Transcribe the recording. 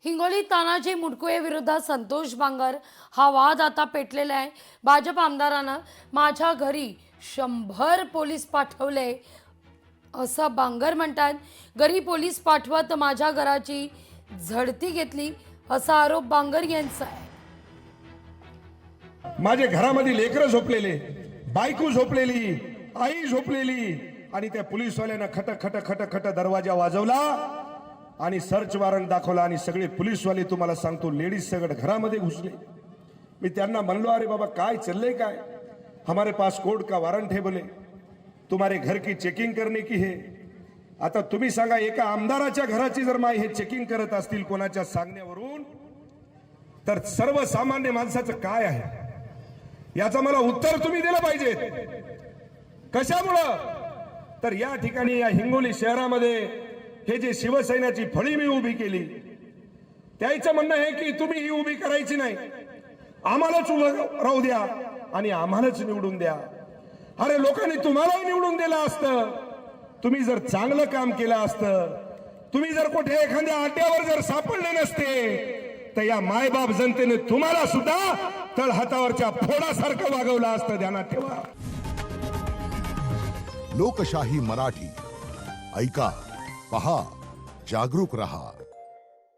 हिंगोली तानाजी मुटकुळे विरोधात संतोष बांगर हा वाद आता पेटलेला आहे। भाजप आमदारानं माझ्या घरी 100 पोलीस पाठवले असं बांगर म्हणतात। घरी पोलीस पाठवत माझ्या घराची झडती घेतली असा आरोप बांगर यांचा आहे। माझे घरामध्ये लेकरं झोपलेले, बायको झोपलेली, आई झोपलेली आणि त्या पोलीसवाल्यानं खट खट खट खट दरवाजा वाजवला आणि सर्च वॉरंट दाखवला आणि सगळे पोलीसवाले तुम्हाला सांगतो लेडीज सगळे घरामध्ये घुसले। मी त्यांना म्हणलो अरे बाबा काय चलले काय, हमारे पास कोर्ट का वारंट है बोले, तुम्हारे घर की चेकिंग करने की है। आता तुम्ही सांगा एका आमदाराच्या घराची जर माय हे चेकिंग करत असतील कोणाच्या सांगण्यावरून तर सर्वसामान्य माणसाचं काय आहे याचं मला उत्तर तुम्ही दिलं पाहिजे। कशामुळं तर या ठिकाणी या हिंगोली शहरामध्ये हे जे शिवसेनेची फळी मी उभी केली त्याचं म्हणणं आहे की तुम्ही ही उभी करायची नाही, आम्हालाच उभं राहू द्या आणि आम्हालाच निवडून द्या। अरे लोकांनी तुम्हाला निवडून दिलं असतं, तुम्ही जर चांगलं काम केलं असतं, तुम्ही जर कुठे एखाद्या अड्ड्यावर जर सापडले नसते तर या मायबाप जनतेने तुम्हाला सुद्धा तळ हातावरच्या फोडासारखं वागवलं असतं, ध्यानात ठेवा। लोकशाही मराठी ऐका, पहा, जागरूक रहा।